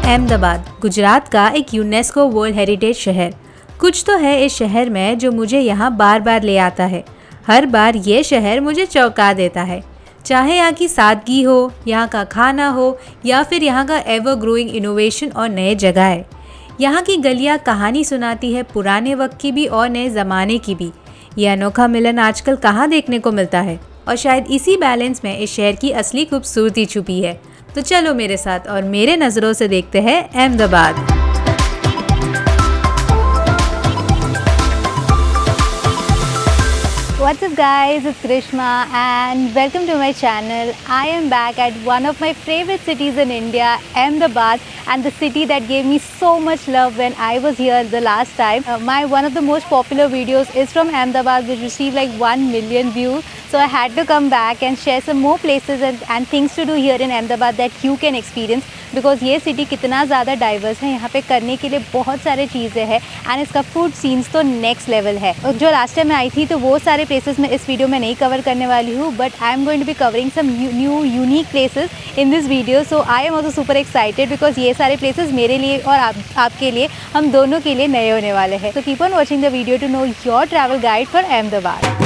अहमदाबाद गुजरात का एक UNESCO world heritage शहर। कुछ तो है इस शहर में जो मुझे यहाँ बार बार ले आता है। हर बार ये शहर मुझे चौंका देता है, चाहे यहाँ की सादगी हो, यहाँ का खाना हो या फिर यहाँ का एवर ग्रोइंग इनोवेशन और नए जगह। यहाँ की गलियाँ कहानी सुनाती है, पुराने वक्त की भी और नए ज़माने की भी। ये अनोखा मिलन आजकल कहाँ देखने को मिलता है और शायद इसी बैलेंस में इस शहर की असली खूबसूरती छुपी है। तो चलो मेरे साथ और मेरे नज़रों से देखते हैं Ahmedabad. What's up guys, it's Grishma and welcome to my channel. I am back at one of my favorite cities in India, Ahmedabad, and the city that gave me so much love when I was here the last time. One of the most popular videos is from Ahmedabad, which received like 1 million views. So I had to come back and share some more places and things to do here in Ahmedabad that you can experience, because ये city कितना ज़्यादा diverse है। यहाँ पे करने के लिए बहुत सारे चीज़ें हैं एंड इसका फूड सीन्स तो नेक्स्ट लेवल है। जो लास्ट टाइम मैं आई थी तो वो सारे प्लेसेस मैं इस वीडियो में नहीं कवर करने वाली हूँ, but I am going to be covering some new unique places in this video. So I am also super excited because ये सारे प्लेसेस मेरे लिए और आपके लिए, हम दोनों के लिए नए होने वाले हैं। तो keep on watching the video to know your travel guide for Ahmedabad.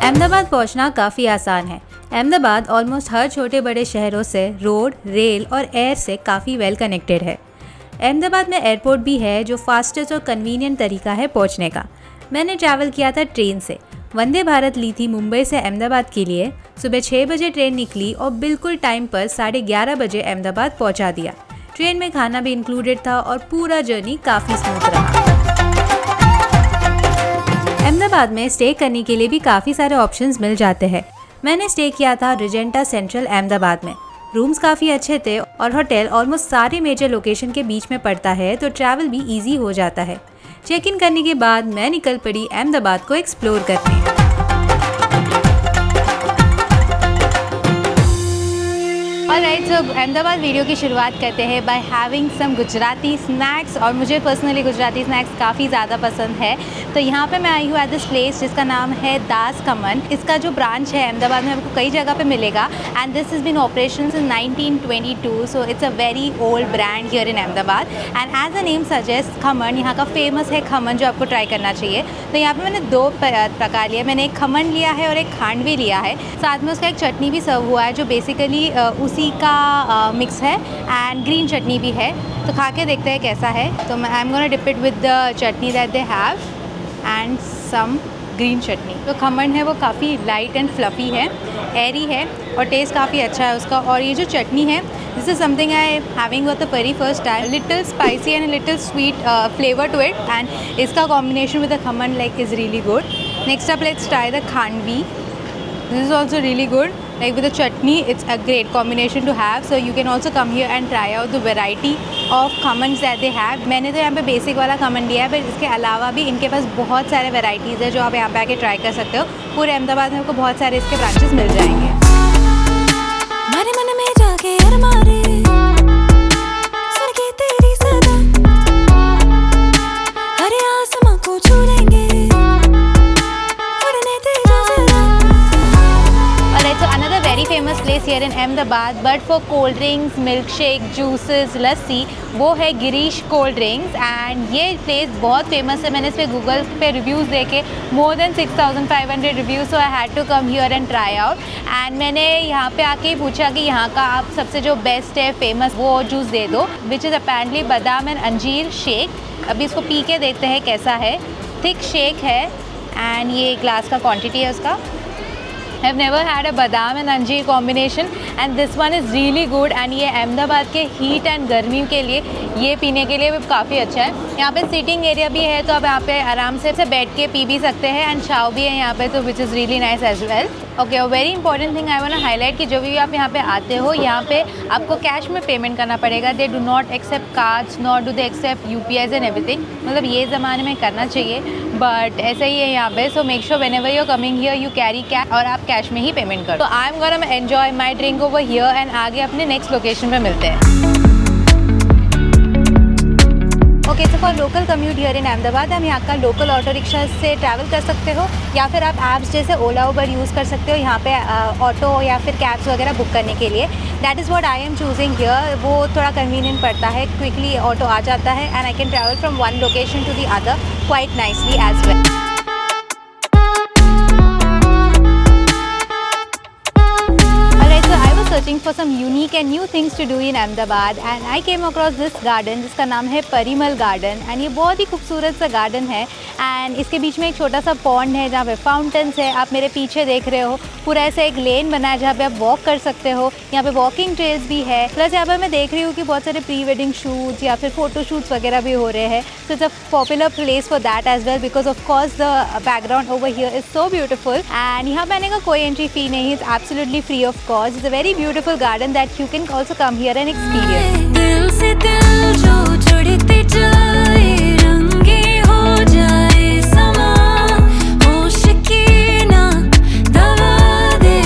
Ahmedabad पहुंचना काफ़ी आसान है। अहमदाबाद ऑलमोस्ट हर छोटे बड़े शहरों से रोड, रेल और एयर से काफ़ी वेल कनेक्टेड है। अहमदाबाद में एयरपोर्ट भी है जो फास्टेस्ट और कन्वीनियंट तरीका है पहुंचने का। मैंने ट्रैवल किया था ट्रेन से। वंदे भारत ली थी मुंबई से अहमदाबाद के लिए। सुबह 6 बजे ट्रेन निकली और बिल्कुल टाइम पर 11:30 बजे अहमदाबाद पहुँचा दिया। ट्रेन में खाना भी इंक्लूडेड था और पूरा जर्नी काफ़ी स्मूथ रहा। अहमदाबाद में स्टे करने के लिए भी काफ़ी सारे ऑप्शंस मिल जाते हैं। मैंने स्टे किया था रिजेंटा सेंट्रल अहमदाबाद में। रूम्स काफ़ी अच्छे थे और होटल ऑलमोस्ट सारे मेजर लोकेशन के बीच में पड़ता है, तो ट्रैवल भी इजी हो जाता है। चेक इन करने के बाद मैं निकल पड़ी अहमदाबाद को एक्सप्लोर करने। ऑलराइट, सो अहमदाबाद वीडियो की शुरुआत करते हैं by having some Gujarati snacks, और मुझे पर्सनली गुजराती स्नैक्स काफ़ी ज़्यादा पसंद है। तो यहाँ पे मैं आई हूँ एट दिस प्लेस जिसका नाम है दास खमन। इसका जो ब्रांच है अहमदाबाद में आपको कई जगह पे मिलेगा and this is been operation in 1922, so it's a very old brand here in Ahmedabad and as a name suggest khaman यहाँ का फेमस है खमन, जो आपको ट्राई करना चाहिए। तो यहाँ पे मैंने 2 प्रकार लिया। मैंने एक खमन लिया है और एक खांडवी लिया है। साथ में उसका एक चटनी भी सर्व हुआ है जो बेसिकली उसी का मिक्स है एंड ग्रीन चटनी भी है। तो खा के देखते हैं कैसा है। तो I am gonna dip it with the chutney that they have and some green chutney. तो खमन है वो काफ़ी लाइट एंड फ्लफ़ी है, एरी है और टेस्ट काफ़ी अच्छा है उसका। और ये जो चटनी है, this is something I having for the very first time. Little spicy and little sweet flavour to it and इसका combination with the khaman like is really good. Next up let's try the khandvi. This is also really good. Like with the chutney, it's a great combination to have. So you can also come here and try out the variety of khamans that they have. मैंने तो यहाँ पे basic वाला खमन लिया है, पर इसके अलावा भी इनके पास बहुत सारे वेराइटीज़ है जो आप यहाँ पे आके ट्राई कर सकते हो। पूरे अहमदाबाद में आपको बहुत सारे इसके ब्रांचेस मिल जाएंगे। मारे मन में जाके अरमारे सुन के तेरी सदा हरे आसमां को छू लेंगे। So another very famous place here in Ahmedabad, but for cold drinks, milkshake, juices, lassi, वो है गिरीश कोल्ड ड्रिंक्स एंड ये प्लेस बहुत फेमस है। मैंने इस पर गूगल पे रिव्यूज़ देखे, more than 6500 reviews, so I had to come here and try out. And मैंने यहाँ पे आके पूछा कि यहाँ का आप सबसे जो बेस्ट है फेमस वो जूस दे दो, विच इज़ अपेरेंटली बादाम एंड अंजीर शेक। अभी इसको पी के देखते हैं कैसा है। थिक शेक है एंड ये ग्लास का क्वान्टिटी है उसका। I've never had a बादाम एंड अंजीर combination and this one is really good and ये अहमदाबाद के हीट एंड गर्मी के लिए ये पीने के लिए भी काफ़ी अच्छा है। यहाँ पे सीटिंग एरिया भी है, तो आप यहाँ पे आराम से बैठ के पी भी सकते हैं एंड छाव भी है यहाँ पे, तो which is really nice as well. Okay, very important thing I want to highlight कि जो भी आप यहाँ पे आते हो, यहाँ पे आपको कैश में पेमेंट करना पड़ेगा। They do not accept cards, not do they accept UPIs and everything. मतलब ये ज़माने में करना चाहिए, बट ऐसा ही है यहाँ पे। So make sure whenever you are coming here you carry cash और आप कैश में ही पेमेंट करो। तो I am gonna enjoy my drink over here and आगे अपने नेक्स्ट लोकेशन पे मिलते हैं। Okay, so for local commute here in Ahmedabad हम यहाँ का लोकल ऑटो रिक्शा से ट्रैवल कर सकते हो, या फिर आप ऐप्स जैसे ओला उबर यूज़ कर सकते हो यहाँ पे ऑटो या फिर कैब्स वगैरह बुक करने के लिए। That is what I am choosing here. वो थोड़ा कन्वीनियंट पड़ता है, क्विकली ऑटो आ जाता है and I can travel from one location to the other quite nicely as well. Searching for some unique and new things to do in Ahmedabad and I came across this garden जिसका नाम है Parimal garden and ये बहुत ही खूबसूरत सा garden है and इसके बीच में एक छोटा सा पॉन्ड है जहाँ पे फाउंटेन्स है। आप मेरे पीछे देख रहे हो पूरा ऐसा एक लेन बना है जहाँ पे आप वॉक कर सकते हो। यहाँ पे वॉकिंग ट्रेल्स भी है, प्लस यहाँ पर मैं देख रही हूँ कि बहुत सारे प्री वेडिंग शूट्स या फिर फोटो शूट्स वगैरह भी हो रहे हैं। So it's a popular place for that as well because of course the background over here is so beautiful and यहाँ पे आने का कोई एंट्री फी नहीं, is absolutely free of cost. It's a very beautiful garden that you can also come here and experience. दिल से दिल जो जुड़ते जाए रंगे हो जाए समा होश की ना दवा दे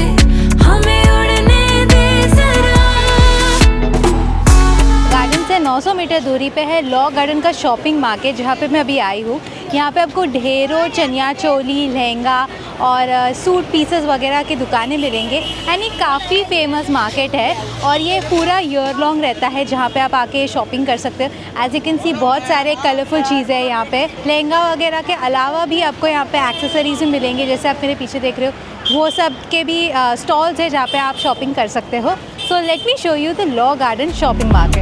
हमें उड़ने दे जरा। गार्डन से 900 मीटर दूरी पे है लॉ गार्डन का शॉपिंग मार्केट जहाँ पे मैं अभी आई हूँ। यहाँ पे आपको ढेरों चनिया चोली, लहंगा और सूट पीसेस वगैरह की दुकानें मिलेंगे एंड ये काफ़ी फेमस मार्केट है और ये पूरा ईयर लॉन्ग रहता है जहाँ पे आप आके शॉपिंग कर सकते हो। एज यू कैन सी बहुत सारे कलरफुल चीज़ें हैं यहाँ पे। लहंगा वगैरह के अलावा भी आपको यहाँ पे एक्सेसरीज भी मिलेंगे, जैसे आप मेरे पीछे देख रहे हो वो सब के भी स्टॉल्स है जहाँ पे आप शॉपिंग कर सकते हो। So let me show you the law garden shopping market.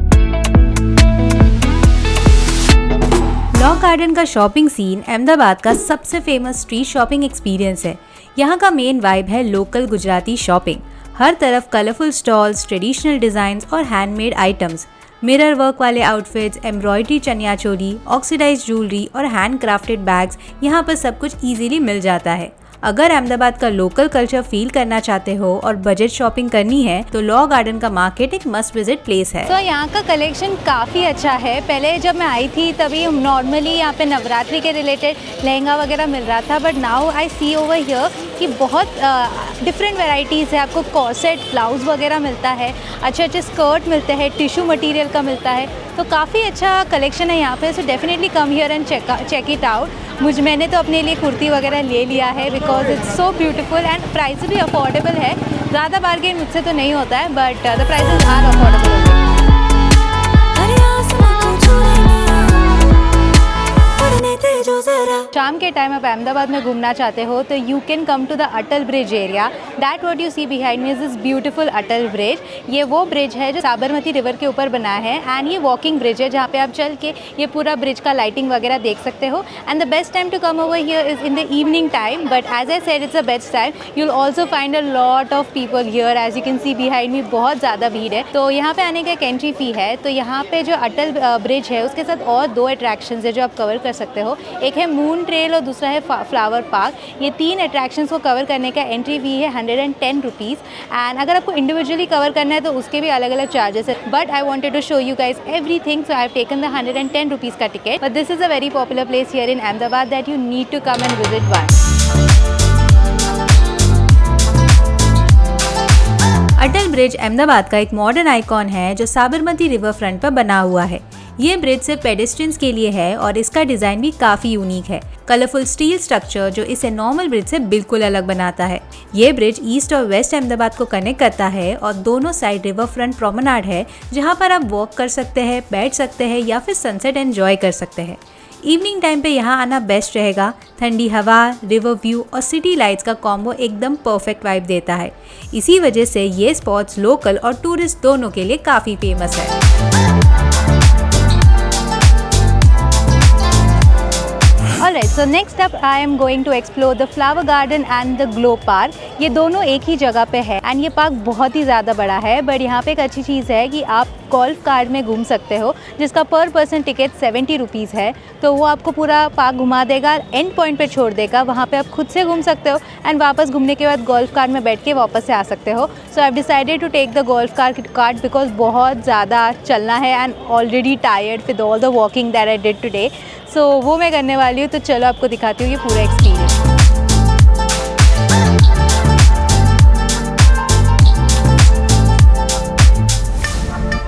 Law garden का शॉपिंग सीन अहमदाबाद का सबसे फेमस स्ट्रीट शॉपिंग एक्सपीरियंस है। यहाँ का मेन वाइब है लोकल गुजराती शॉपिंग। हर तरफ कलरफुल स्टॉल्स, ट्रेडिशनल डिज़ाइंस और हैंडमेड आइटम्स, मिरर वर्क वाले outfits, embroidery chaniya choli, oxidised jewellery और हैंड क्राफ्टेड बैग्स, यहाँ पर सब कुछ इजीली मिल जाता है। अगर अहमदाबाद का लोकल कल्चर फील करना चाहते हो और बजट शॉपिंग करनी है तो लॉ गार्डन का मार्केट एक मस्ट विजिट प्लेस है। तो यहाँ का कलेक्शन काफ़ी अच्छा है। पहले जब मैं आई थी तभी नॉर्मली यहाँ पे नवरात्रि के रिलेटेड लहंगा वगैरह मिल रहा था, but now I see over here कि बहुत डिफरेंट वेराइटीज़ है। आपको कॉर्सेट, ब्लाउज वगैरह मिलता है, अच्छे अच्छे स्कर्ट मिलते हैं, टिश्यू मटेरियल का मिलता है, तो काफ़ी अच्छा कलेक्शन है यहाँ पे। So definitely come here and check it out. मैंने तो अपने लिए कुर्ती वगैरह ले लिया है because it's so beautiful and price भी अफोर्डेबल है। ज़्यादा बार्गेन मुझसे तो नहीं होता है but the prices are affordable. शाम के टाइम आप अहमदाबाद में घूमना चाहते हो तो you can come to the Atal bridge area. That what you see behind me is this beautiful Atal bridge. ये वो ब्रिज है जो साबरमती रिवर के ऊपर बना है एंड ये वॉकिंग ब्रिज है जहाँ पे आप चल के ये पूरा ब्रिज का लाइटिंग वगैरह देख सकते हो। And the best time to come over here is in the evening time, but as I said it's the best time. You will also find a lot of people here. As you can see behind me बहुत ज़्यादा भीड़ है। तो यहाँ पे आने का एक एंट्री फी है। तो यहाँ पे जो अटल ब्रिज है उसके साथ और 2 अट्रैक्शंस है जो आप कवर कर सकते हो। एक है मून ट्रेल और दूसरा है फ्लावर पार्क। ये 3 अट्रैक्शंस को कवर करने का एंट्री फी है 110 रुपीज़ एंड अगर आपको इंडिविजुअली कवर करना है तो उसके भी अलग अलग चार्जेस है। But I wanted to show you guys everything, so I have taken the 110 rupees का ticket. But this is a very popular place here in Ahmedabad that you need to come and visit once. Atal bridge Ahmedabad का एक modern icon है जो Sabarmati river front पर बना हुआ है। ये ब्रिज सिर्फ पेडेस्ट्रियंस के लिए है और इसका डिज़ाइन भी काफ़ी यूनिक है। कलरफुल स्टील स्ट्रक्चर जो इसे नॉर्मल ब्रिज से बिल्कुल अलग बनाता है। ये ब्रिज ईस्ट और वेस्ट अहमदाबाद को कनेक्ट करता है और दोनों साइड रिवर फ्रंट प्रोमेनाड है जहाँ पर आप वॉक कर सकते हैं, बैठ सकते हैं या फिर सनसेट एंजॉय कर सकते हैं। इवनिंग टाइम पे यहाँ आना बेस्ट रहेगा। ठंडी हवा, रिवर व्यू और सिटी लाइट्स का कॉम्बो एकदम परफेक्ट वाइब देता है। इसी वजह से ये स्पॉट्स लोकल और टूरिस्ट दोनों के लिए काफ़ी फेमस है। Alright, so next up I am going to explore the flower garden and the glow park. ये दोनों एक ही जगह पे है एंड ये पार्क बहुत ही ज़्यादा बड़ा है। बट यहाँ पे एक अच्छी चीज़ है कि आप गोल्फ कार्ट में घूम सकते हो जिसका पर पर्सन टिकट 70 रुपीज़ है। तो वो आपको पूरा पार्क घुमा देगा, एंड पॉइंट पे छोड़ देगा। वहाँ पे आप खुद से घूम सकते हो एंड वापस घूमने के बाद गोल्फ कार्ट में बैठ के वापस से आ सकते हो। So I have decided to take the golf cart because बहुत ज़्यादा चलना है and already tired with all the walking that I did today. So वो मैं करने वाली हूँ। तो चलो आपको दिखाती हूँ ये पूरा experience.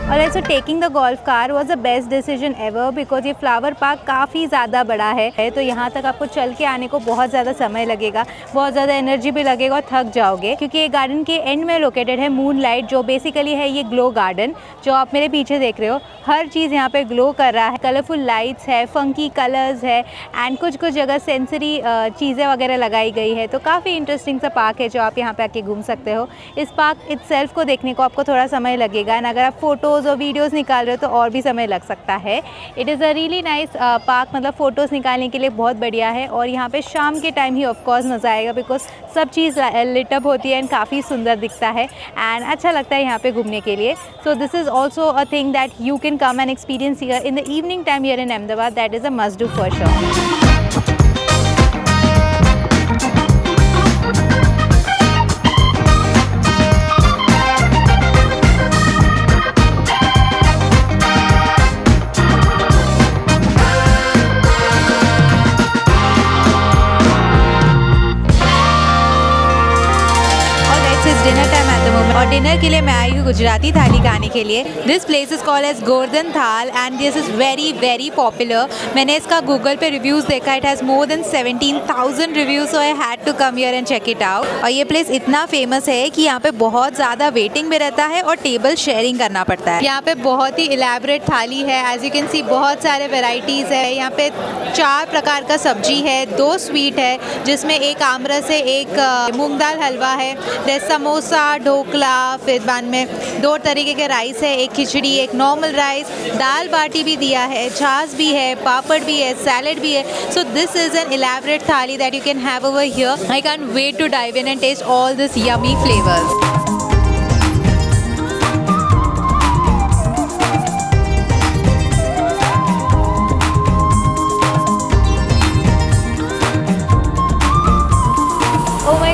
Alright, so taking the golf car was the best decision ever because ये फ्लावर पार्क काफ़ी ज़्यादा बड़ा है तो यहाँ तक आपको चल के आने को बहुत ज़्यादा समय लगेगा, बहुत ज़्यादा एनर्जी भी लगेगा और थक जाओगे क्योंकि ये गार्डन के एंड में लोकेटेड है मूनलाइट, जो बेसिकली है ये ग्लो गार्डन जो आप मेरे पीछे देख रहे हो। हर चीज़ यहाँ पे ग्लो कर रहा है, कलरफुल लाइट्स है, फंकी कलर्स है एंड कुछ जगह सेंसरी चीज़ें वगैरह लगाई गई है। तो काफ़ी इंटरेस्टिंग सा पार्क है जो आप यहाँ पे आके घूम सकते हो। इस पार्क इटसेल्फ को देखने को आपको थोड़ा समय लगेगा एंड अगर आप फ़ोटोज़ और वीडियोज़ निकाल रहे हो तो और भी समय लग सकता है। It is a really nice park, मतलब फ़ोटोज़ निकालने के लिए बहुत बढ़िया है और यहाँ पे शाम के टाइम ही ऑफकोर्स मज़ा आएगा बिकॉज सब चीज़ लिटअप होती है एंड काफ़ी सुंदर दिखता है एंड अच्छा लगता है यहाँ पे घूमने के लिए। सो this is also a thing that you can come and experience here in the evening time here in Ahmedabad. That is a must do for sure. Dinner time at the moment और dinner के लिए मैं आई हूँ गुजराती थाली खाने के लिए। This place is called as Gordhan Thal and this is very very popular. मैंने इसका गूगल पे रिव्यूज़ देखा, it has more than 17,000 reviews, so I had to come here and check it out. और ये प्लेस इतना फेमस है कि यहाँ पे बहुत ज़्यादा वेटिंग भी रहता है और टेबल शेयरिंग करना पड़ता है। यहाँ पे बहुत ही इलेबरेट थाली है, एज यू कैन सी बहुत सारे वेराइटीज़ है। यहाँ पे 4 प्रकार का सब्जी है, 2 स्वीट है जिसमें एक आमरस है, एक मूंग दाल हलवा है, समोसा, ढोकला, फिर बाद में 2 तरीके के राइस है, एक खिचड़ी, एक नॉर्मल राइस, दाल बाटी भी दिया है, छाछ भी है, पापड़ भी है, सैलेड भी है। So this is an elaborate thali that you can have over here. I can wait to dive in and taste all this yummy flavours.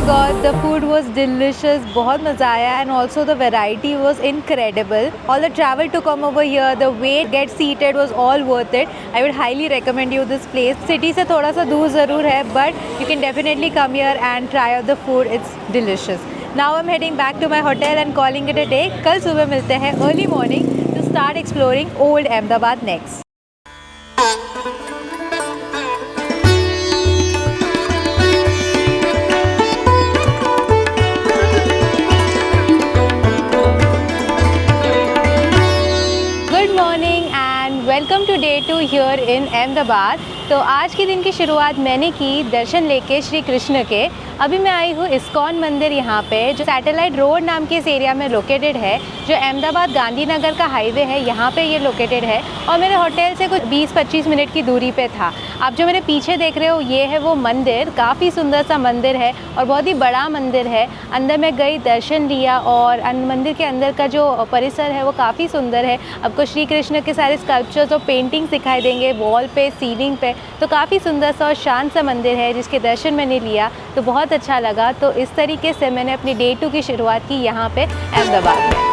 God, the food was delicious, बहुत मज़ा आया and also the variety was incredible. All the travel to come over here, the wait, get seated was all worth it. I would highly recommend you this place. City से थोड़ा सा दूर ज़रूर है but you can definitely come here and try out the food. It's delicious. Now I'm heading back to my hotel and calling it a day. कल सुबह मिलते हैं early morning to start exploring old Ahmedabad next. Welcome to day 2 here in Ahmedabad. तो आज के दिन की शुरुआत मैंने की दर्शन लेके श्री कृष्ण के। अभी मैं आई हूँ इस्कॉन मंदिर यहाँ पे, जो सैटेलाइट रोड नाम के इस एरिया में लोकेटेड है, जो अहमदाबाद गांधीनगर का हाईवे है यहाँ पे ये लोकेटेड है और मेरे होटल से कुछ 20-25 मिनट की दूरी पे था। आप जो मेरे पीछे देख रहे हो ये है वो मंदिर, काफ़ी सुंदर सा मंदिर है और बहुत ही बड़ा मंदिर है। अंदर मैं गई, दर्शन लिया और मंदिर के अंदर का जो परिसर है वो काफ़ी सुंदर है। आपको श्री कृष्ण के सारे स्कल्पचर्स और पेंटिंग्स दिखाई देंगे वॉल पे, सीलिंग पे। तो काफ़ी सुंदर सा और शांत सा मंदिर है जिसके दर्शन मैंने लिया तो बहुत अच्छा लगा। तो इस तरीके से मैंने अपनी डे 2 की शुरुआत की यहाँ पे अहमदाबाद में।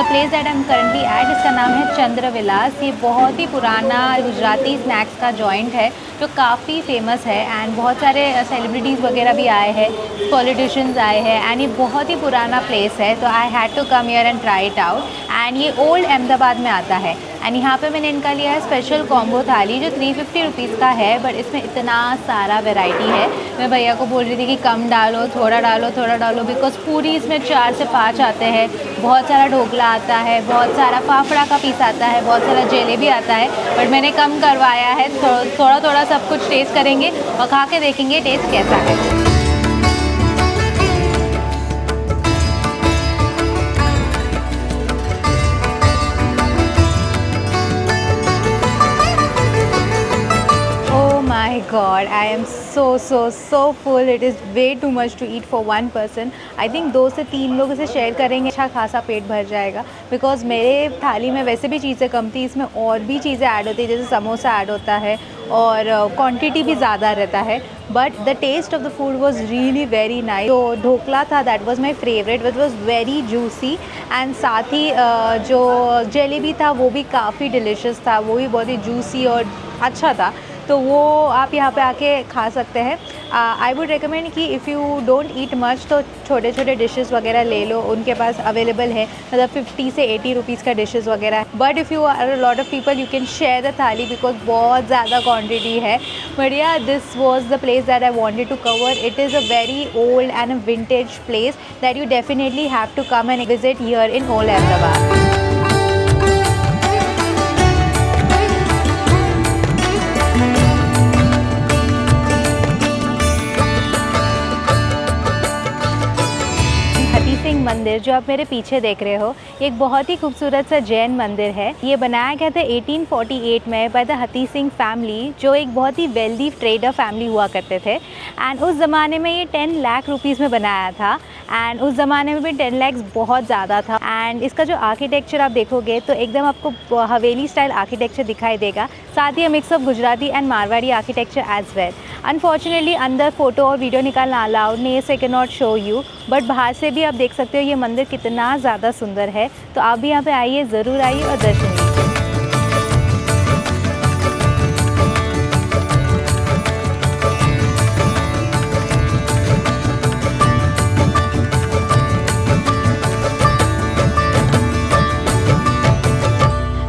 Place that I am currently at, इसका नाम है चंद्र विलास। ये बहुत ही पुराना गुजराती स्नैक्स का जॉइंट है जो काफ़ी फेमस है एंड बहुत सारे सेलिब्रिटीज़ वगैरह भी आए हैं, पॉलिटिशियंस आए हैं एंड ये बहुत ही पुराना प्लेस है। तो I had to come here and try it out and ये ओल्ड अहमदाबाद में आता है एंड यहाँ पे मैंने इनका लिया है स्पेशल कॉम्बो थाली जो 350 रुपीज़ का है, बट इसमें इतना सारा वैरायटी है। मैं भैया को बोल रही थी कि कम डालो, थोड़ा डालो, थोड़ा डालो, बिकॉज पूरी इसमें 4 से 5 आते हैं। बहुत सारा ढोकला आता है, बहुत सारा फाफड़ा का पीस आता है, बहुत सारा जलेबी आता है, बट मैंने कम करवाया है। थोड़ा थोड़ा सब कुछ टेस्ट करेंगे और खा के देखेंगे टेस्ट कैसा है। My God, I am so full. It is way too much to eat for one person. I think 2 से 3 लोग इसे शेयर करेंगे, अच्छा खासा पेट भर जाएगा. बिकॉज मेरे थाली में वैसे भी चीज़ें कम थी, इसमें और भी चीज़ें ऐड होती है, जैसे समोसा ऐड होता है और क्वांटिटी भी ज़्यादा रहता है. But the taste of the food was really very nice. जो ढोकला था that was my favourite, which was very juicy. And साथ ही जो जलेबी था वो भी काफ़ी डिलीशियस था, वो भी बहुत ही जूसी और अच्छा था. तो वो आप यहाँ पे आके खा सकते हैं. आई वुड रिकमेंड कि if you don't eat much तो छोटे छोटे डिशेस वगैरह ले लो, उनके पास अवेलेबल है. मतलब 50 से 80 रुपीज़ का डिशेस वगैरह है. But if you are a lot of people you can share the thali because बहुत ज़्यादा क्वान्टिटी है. But yeah this was the place that I wanted to cover. It is a very old and a vintage place that you definitely have to come and visit here in old Ahmedabad. मंदिर जो आप मेरे पीछे देख रहे हो, ये एक बहुत ही खूबसूरत सा जैन मंदिर है. ये बनाया गया था 1848 में बाय द हती सिंह फैमिली, जो एक बहुत ही वेल्दी ट्रेडर फैमिली हुआ करते थे. एंड उस ज़माने में ये 10 लाख रुपीज़ में बनाया था. एंड उस ज़माने में भी 10 लाख बहुत ज़्यादा था. एंड इसका जो आर्किटेक्चर आप देखोगे तो एकदम आपको हवेली स्टाइल आर्किटेक्चर दिखाई देगा. साथ ही mix of Gujarati and Marwari architecture as well. Unfortunately अंदर फ़ोटो और वीडियो निकालना अलाउड नहीं है, so I can not show you. But बाहर से भी आप देख सकते हो ये मंदिर कितना ज़्यादा सुंदर है. तो आप भी यहाँ पे आइए, ज़रूर आइए और दर्शन कीजिए.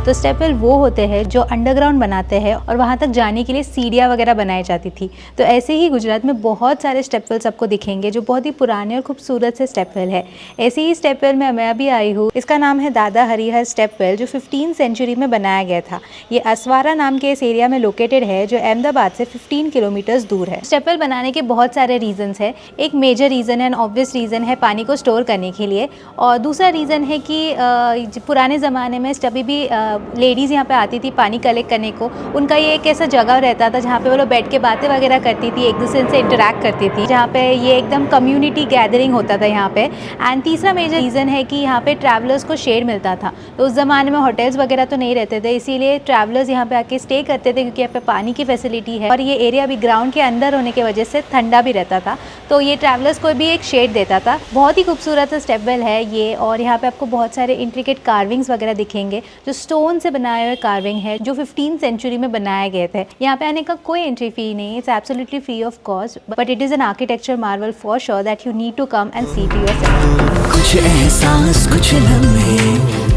तो स्टेप वेल वो होते हैं जो अंडरग्राउंड बनाते हैं और वहाँ तक जाने के लिए सीढ़ियाँ वगैरह बनाई जाती थी. तो ऐसे ही गुजरात में बहुत सारे स्टेप वेल्स आपको दिखेंगे जो बहुत ही पुराने और खूबसूरत से स्टेप वेल है. ऐसे ही स्टेप वेल में मैं अभी आई हूँ. इसका नाम है दादा हरिहर स्टेप वेल, जो 15th सेंचुरी में बनाया गया था. ये असवारा नाम के इस एरिया में लोकेटेड है, जो अहमदाबाद से 15 किलोमीटर्स दूर है. स्टेप वेल बनाने के बहुत सारे रीजन्स है. एक major reason and obvious reason है पानी को स्टोर करने के लिए. और दूसरा रीज़न है कि पुराने ज़माने में जब भी लेडीज़ यहाँ पे आती थी पानी कलेक्ट करने को, उनका ये एक ऐसा जगह रहता था जहाँ पे वो लोग बैठ के बातें वगैरह करती थी, एक दूसरे से इंटरेक्ट करती थी, जहाँ पे ये एकदम कम्युनिटी गैदरिंग होता था यहाँ पे. एंड तीसरा मेजर रीज़न है कि यहाँ पे ट्रैवलर्स को शेड मिलता था. तो उस ज़माने में होटल्स वगैरह तो नहीं रहते थे, इसीलिए ट्रैवलर्स यहाँ पे आके स्टे करते थे, क्योंकि यहाँ पे पानी की फैसिलिटी है और ये एरिया भी ग्राउंड के अंदर होने की वजह से ठंडा भी रहता था. तो ये ट्रैवलर्स को भी एक शेड देता था. बहुत ही खूबसूरत स्टेप वेल है ये. और यहाँ पे आपको बहुत सारे इंट्रिकेट कार्विंग्स वगैरह दिखेंगे जो स्टोन से बनाए हुए कार्विंग है, जो 15th सेंचुरी में बनाए गए थे. यहाँ पे आने का कोई एंट्री फी नहीं, it's absolutely free of cost. But it is an architecture marvel for sure that you need to come and see to yourself. कुछ एहसास, कुछ लम्हे,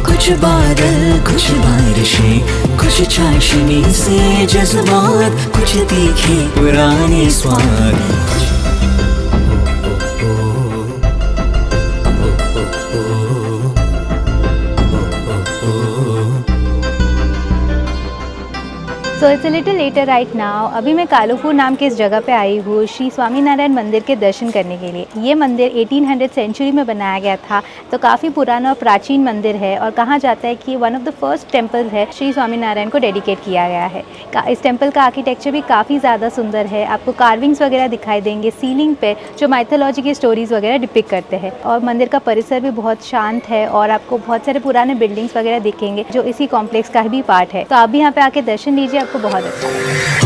कुछ बादल, कुछ बारिशें, कुछ चाशनी से जज्बात, कुछ तीखे पुराने स्वाद. सो it's a little letter right now. अभी मैं कालूपुर नाम के इस जगह पे आई हूँ श्री स्वामीनारायण मंदिर के दर्शन करने के लिए. ये मंदिर 1800 सेंचुरी में बनाया गया था, तो काफ़ी पुराना और प्राचीन मंदिर है. और कहा जाता है कि one of the first temple है श्री स्वामीनारायण को डेडिकेट किया गया है. इस टेम्पल का आर्किटेक्चर भी काफ़ी ज़्यादा सुंदर है. आपको कार्विंग्स वगैरह दिखाई देंगे सीलिंग पे, जो माइथोलॉजी की स्टोरीज़ वगैरह डिपिक्ट करते हैं. और मंदिर का परिसर भी बहुत शांत है और आपको बहुत सारे पुराने बिल्डिंग्स वगैरह दिखेंगे जो इसी कॉम्प्लेक्स का भी पार्ट है. तो आप भी यहाँ पे आके दर्शन लीजिए, आपको बहुत अच्छा लगेगा.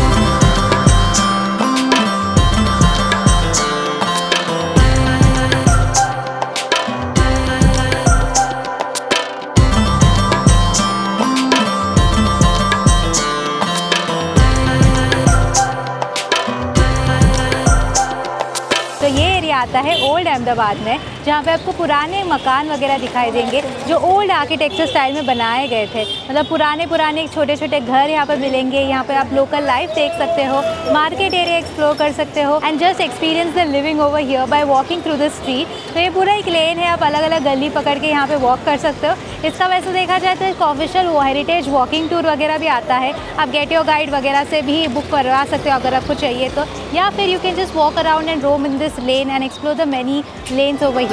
तो ये एरिया आता है ओल्ड अहमदाबाद में, जहाँ पे आपको पुराने मकान वगैरह दिखाई देंगे जो ओल्ड आर्किटेक्चर स्टाइल में बनाए गए थे. मतलब पुराने छोटे छोटे घर यहाँ पर मिलेंगे. यहाँ पे आप लोकल लाइफ देख सकते हो, मार्केट एरिया एक्सप्लोर कर सकते हो and just experience the living over here by walking through the street. तो ये पूरा एक लेन है, आप अलग अलग गली पकड़ के यहाँ पे वॉक कर सकते हो. इसका वैसे देखा जाए तो एक ऑफिशियल हेरिटेज वॉकिंग टूर वगैरह भी आता है. आप गेट योर गाइड वगैरह से भी बुक करवा सकते हो अगर आपको चाहिए तो. या फिर you can just walk around and roam in this lane and explore the many lanes over here.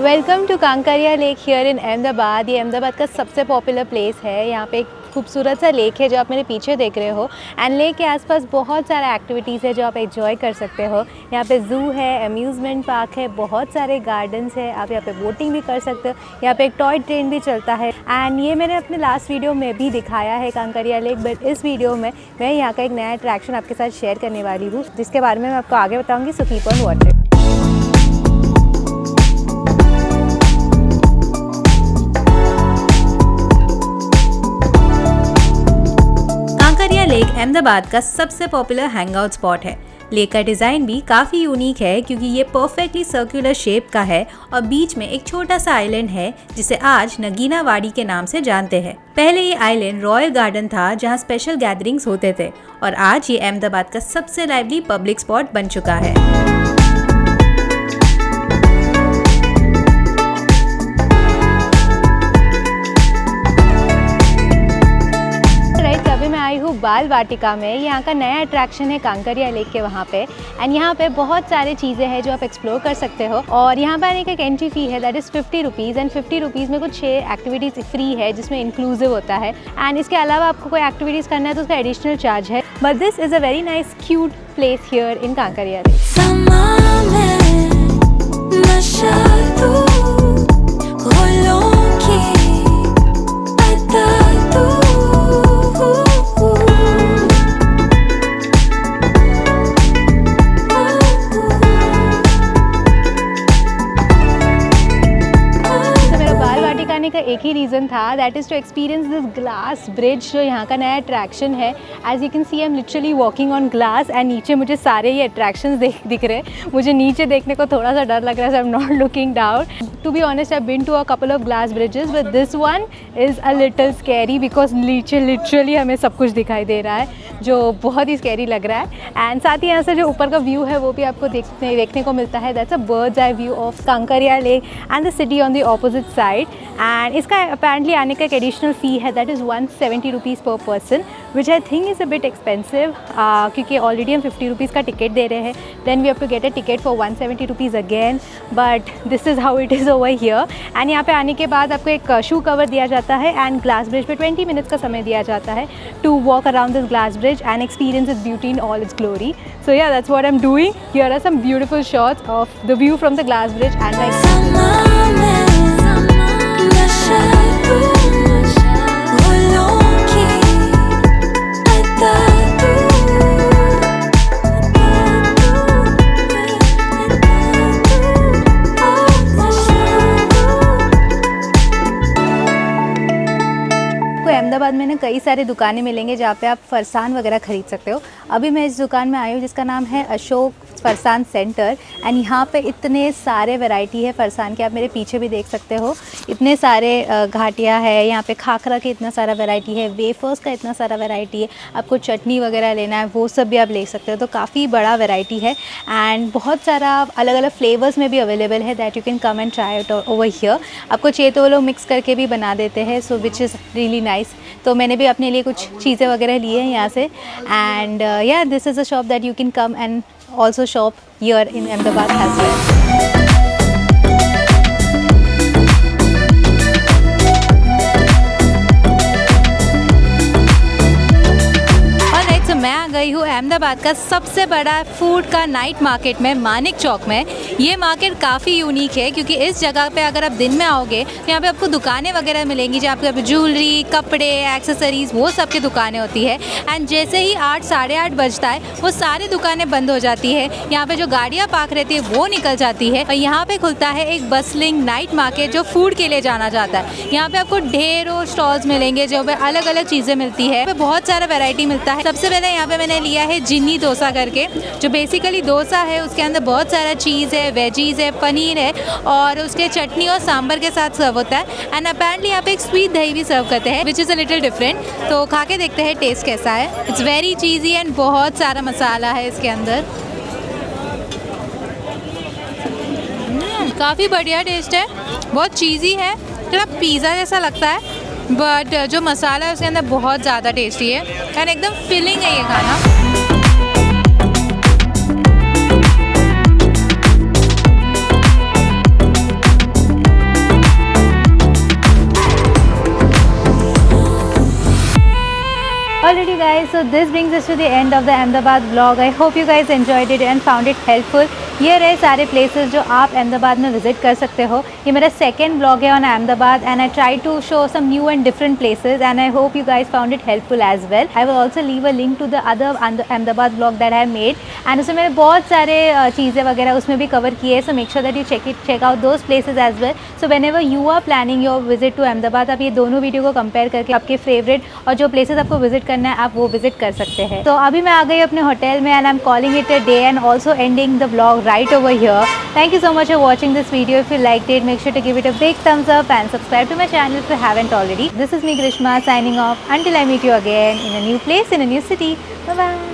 Welcome to Kankaria lake here in Ahmedabad. ये अहमदाबाद का सबसे पॉपुलर प्लेस है। यहाँ पे एक खूबसूरत सा लेक है जो आप मेरे पीछे देख रहे हो, एंड लेक के आसपास बहुत सारा एक्टिविटीज़ है जो आप एंजॉय कर सकते हो। यहाँ पे ज़ू है, अम्यूज़मेंट पार्क है, बहुत सारे गार्डन्स है, आप यहाँ पे बोटिंग भी कर सकते हो। यहाँ पे एक टॉय ट्रेन भी चलता है, एंड ये मैंने अपने लास्ट वीडियो में भी दिखाया है कांकरिया लेक, बट इस वीडियो में मैं यहाँ का एक नया अट्रैक्शन आपके साथ शेयर करने वाली हूँ, जिसके बारे में मैं आपको आगे बताऊँगी। So keep on watching. Kankaria lake Ahmedabad का सबसे पॉपुलर हैंगआउट स्पॉट है। लेक का डिज़ाइन भी काफ़ी यूनिक है क्योंकि ये परफेक्टली सर्कुलर शेप का है और बीच में एक छोटा सा आइलैंड है जिसे आज नगीना वाड़ी के नाम से जानते हैं। पहले ये आइलैंड रॉयल गार्डन था जहाँ स्पेशल गैदरिंग्स होते थे, और आज ये अहमदाबाद का सबसे लाइवली पब्लिक स्पॉट बन चुका है। बाल वाटिका में, यहाँ का नया अट्रैक्शन है कांकरिया लेक के वहाँ पे, एंड यहाँ पे बहुत सारे चीज़ें हैं जो आप एक्सप्लोर कर सकते हो। और यहाँ पर आने का एक एंट्री फ़ी है, that is 50 rupees, and 50 rupees में कुछ 6 एक्टिविटीज़ फ्री है जिसमें इंक्लूसिव होता है, एंड इसके अलावा आपको कोई एक्टिविटीज़ करना है तो उसका एडिशनल चार्ज है। But this is a very nice cute place here in Kankaria lake. का एक ही रीज़न था, that is to experience this glass bridge जो यहाँ का नया अट्रैक्शन है। As you can see I am literally walking on glass, and नीचे मुझे सारे ये अट्रैक्शंस दिख रहे हैं। मुझे नीचे देखने को थोड़ा सा डर लग रहा है, so I am not looking down. To be honest, I have been to a couple of glass bridges, but this one is a little scary because नीचे लिटरली हमें सब कुछ दिखाई दे रहा है जो बहुत ही स्कैरी लग रहा है। एंड साथ ही यहाँ से जो ऊपर का व्यू है वो भी आपको देखने को मिलता है। That's a bird's eye view of Kankaria lake and the city on the opposite side. And इसका अपेरेंटली आने का एक एडिशनल फ़ी है, that is 170 rupees per person, which I think is a bit expensive, क्योंकि ऑलरेडी हम 50 rupees का ticket दे रहे हैं। Then we have to get a ticket for 170 rupees again, but this is how it is over here. And यहाँ पे आने के बाद आपको एक शू कवर दिया जाता है, एंड ग्लास ब्रिज पे 20 मिनट्स का समय दिया जाता है to walk around this glass bridge and experience its beauty in all its glory. So yeah, that's what I am doing. Here are some beautiful shots of the view from the glass bridge and Ahmedabad में ना कई सारे दुकानें मिलेंगे जहाँ पे आप फरसान वगैरह ख़रीद सकते हो। अभी मैं इस दुकान में आई हूँ जिसका नाम है अशोक फरसान सेंटर, एंड यहाँ पे इतने सारे वैरायटी है फरसान के, आप मेरे पीछे भी देख सकते हो। इतने सारे घाटियाँ है यहाँ पे, खाखरा के इतना सारा वैरायटी है, वेफर्स का इतना सारा वैरायटी है, आपको चटनी वगैरह लेना है वो सब भी आप ले सकते हो। तो काफ़ी बड़ा वैरायटी है, एंड बहुत सारा अलग अलग फ्लेवर्स में भी अवेलेबल है, that you can come and try it over here. आपको चाहिए तो वो लोग मिक्स करके भी बना देते हैं, सो विच इज़ रियली नाइस। तो मैंने भी अपने लिए कुछ चीज़ें वगैरह ली हैं यहाँ से, एंड या this is a shop that you can come and also shop here in Ahmedabad as well. मैं आ गई हूँ अहमदाबाद का सबसे बड़ा फूड का नाइट मार्केट में, मानिक चौक में। ये मार्केट काफ़ी यूनिक है क्योंकि इस जगह पे अगर आप दिन में आओगे तो यहाँ पे आपको दुकानें वगैरह मिलेंगी जहाँ पे ज्वेलरी, कपड़े, एक्सेसरीज़ वो सब की दुकानें होती है। एंड जैसे ही 8 साढ़े 8 बजता है वो सारी दुकानें बंद हो जाती है। यहाँ पे जो गाड़ियाँ पार्क रहती है वो निकल जाती है, और यहाँ पे खुलता है एक बसलिंग नाइट मार्केट जो फूड के लिए जाना जाता है। यहाँ पे आपको ढेरों स्टॉल्स मिलेंगे जो पे अलग अलग चीज़ें मिलती है, बहुत सारा वेराइटी मिलता है। सबसे पहले यहाँ पे मैंने लिया है जिन्नी डोसा करके, जो बेसिकली डोसा है उसके अंदर बहुत सारा चीज़ है, वेजीज है, पनीर है, और उसके चटनी और सांभर के साथ सर्व होता है। एंड अपेरेंटली यहाँ पे एक स्वीट दही भी सर्व करते हैं, which is a little different. तो खा के देखते हैं टेस्ट कैसा है। इट्स वेरी चीज़ी एंड बहुत सारा मसाला है इसके अंदर। काफ़ी बढ़िया टेस्ट है, बहुत चीज़ी है, थोड़ा पिज़्ज़ा जैसा लगता है, बट जो मसाला है उसके अंदर बहुत ज़्यादा टेस्टी है एंड एकदम फिलिंग है ये खाना। so this brings us to the end of the Ahmedabad vlog. I hope you guys enjoyed it and found it helpful. ये रहे सारे places जो आप अहमदाबाद में visit कर सकते हो. ये मेरा second vlog है on Ahmedabad and I tried to show some new and different places and I hope you guys found it helpful as well. I will also leave a link to the other Ahmedabad vlog that I have made and उसमें मैंने बहुत सारे चीज़ें वगैरह उसमें भी cover किए. So make sure that you check out those places as well. So whenever you are planning your visit to Ahmedabad, आप ये दोनों वीडियो को compare करके आपके favorite और जो places आपको visit करना है आप वो visit कर सकते हैं. तो अभी मैं आ गई अपने होटल में and I'm calling it a day and also ending the vlog right over here. Thank you so much for watching this video. If you liked it, make sure to give it a big thumbs up and subscribe to my channel if you haven't already. This is me Grishma signing off until I meet you again in a new place in a new city. Bye bye.